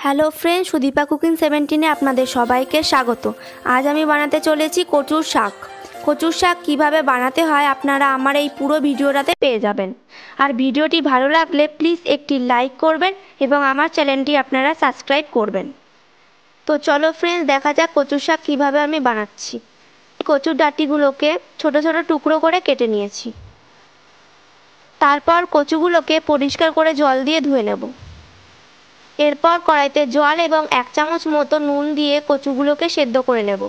Hello friend, Sudipa cooking 17-এ আপনাদের সবাইকে স্বাগত। আজ আমি বানাতে চলেছি কচুর শাক। কচুর শাক কীভাবে বানাতে হয় আপনারা আমার এই পুরো ভিডিওটাতে পেয়ে যাবেন। আর ভিডিওটি ভালো লাগলে প্লিজ একটি লাইক করবেন এবং আমার চ্যানেলটি আপনারা সাবস্ক্রাইব করবেন। তো চলো ফ্রেন্ডস, দেখা যাক কচুর শাক কীভাবে আমি বানাচ্ছি। কচুর ডাঁটিগুলোকে ছোট ছোট টুকরো করে কেটে নিয়েছি। তারপর কচুগুলোকে পরিষ্কার করে জল দিয়ে ধুয়ে নেব। এরপর কড়াইতে জল এবং 1 চামচ মতো নুন দিয়ে কচুগুলোকে সেদ্ধ করে নেব।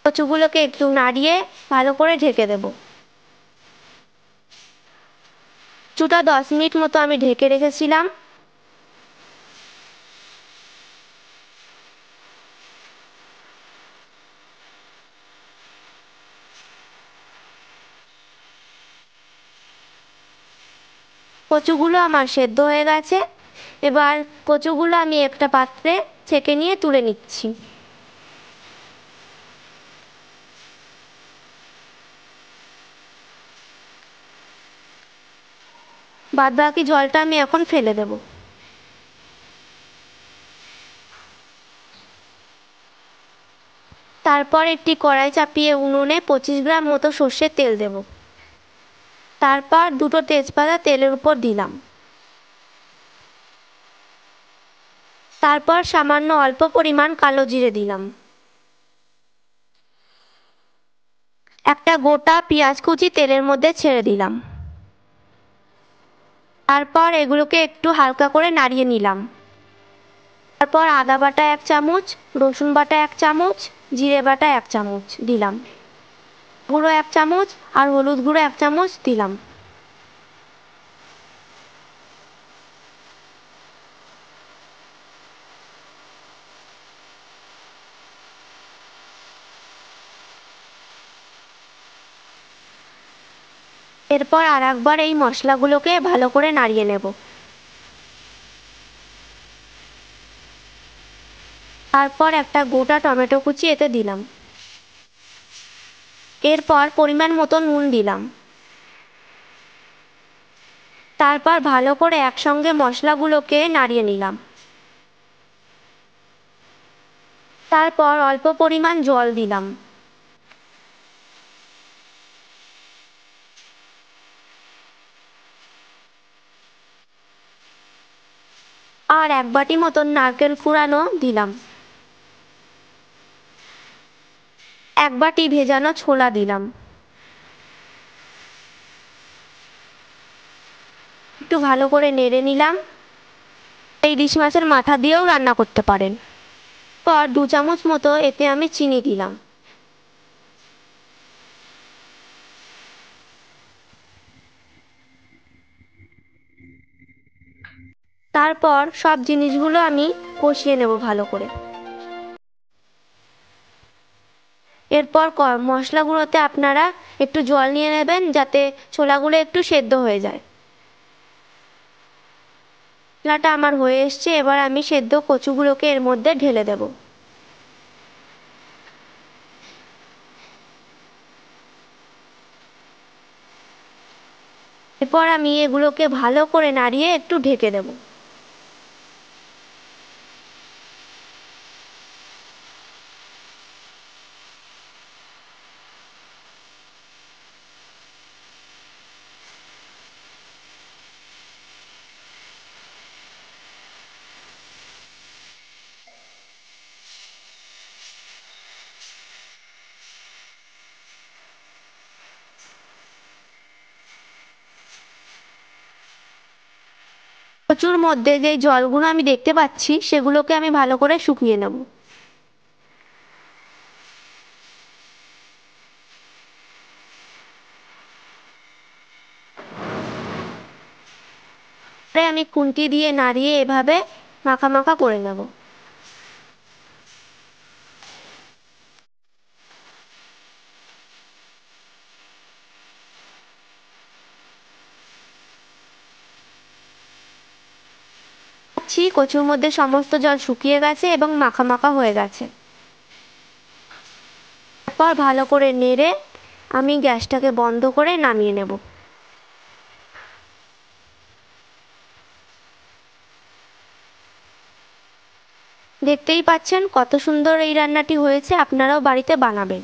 কচুগুলোকে একটু নাড়িয়ে ভালো করে ঢেকে দেব। কচুটা 10 মিনিট মতো আমি ঢেকে রেখেছিলাম। কচুগুলো আমার সেদ্ধ হয়ে গেছে। এবার কচুগুলো আমি একটা পাত্রে ছেঁকে নিয়ে তুলে নিচ্ছি। বাদবাকি জলটা আমি এখন ফেলে দেব। তারপর একটি কড়াই চাপিয়ে উনুনে 25 গ্রাম মতো সর্ষের তেল দেব। তারপর দুটো তেজপাতা তেলের উপর দিলাম। তারপর সামান্য অল্প পরিমাণ কালো জিরে দিলাম। একটা গোটা পেঁয়াজ কুচি তেলের মধ্যে ছেড়ে দিলাম। তারপর এগুলোকে একটু হালকা করে নাড়িয়ে নিলাম। তারপর আদা বাটা 1 চামচ, রসুন বাটা 1 চামচ, জিরে বাটা 1 চামচ দিলাম। গুঁড়ো 1 চামচ আর হলুদ গুঁড়ো 1 চামচ দিলাম। এরপর আরেকবার এই মশলাগুলোকে ভালো করে নাড়িয়ে নেব। তারপর একটা গোটা টমেটো কুচি এতে দিলাম। এরপর পরিমাণ মতো নুন দিলাম। তারপর ভালো করে একসঙ্গে মশলাগুলোকে নাড়িয়ে নিলাম। তারপর অল্প পরিমাণ জল দিলাম। আর 1 বাটি মতন নারকেল কুড়ানো দিলাম। 1 বাটি ভেজানো ছোলা দিলাম। একটু ভালো করে নেড়ে নিলাম। এই ইলিশ মাছের মাথা দিয়েও রান্না করতে পারেন। পর 2 চামচ মতো এতে আমি চিনি দিলাম। তারপর সব জিনিসগুলো আমি কষিয়ে নেব ভালো করে। এরপর মশলাগুলোতে আপনারা একটু জল নিয়ে নেবেন যাতে ছোলাগুলো একটু সেদ্ধ হয়ে যায়। মশলাটা আমার হয়ে এসছে। এবার আমি সেদ্ধ কচুগুলোকে এর মধ্যে ঢেলে দেব। এরপর আমি এগুলোকে ভালো করে নাড়িয়ে একটু ঢেকে দেব। কচুর মধ্যে যে জলগুলো আমি দেখতে পাচ্ছি সেগুলোকে আমি ভালো করে শুকিয়ে নেব। পরে আমি খুন্তি দিয়ে নাড়িয়ে এভাবে মাখা মাখা করে নেব। পাচ্ছি কচুর মধ্যে সমস্ত জল শুকিয়ে গেছে এবং মাখা মাখা হয়ে গেছে। তারপর ভালো করে নেড়ে আমি গ্যাসটাকে বন্ধ করে নামিয়ে নেব। দেখতেই পাচ্ছেন কত সুন্দর এই রান্নাটি হয়েছে, আপনারাও বাড়িতে বানাবেন।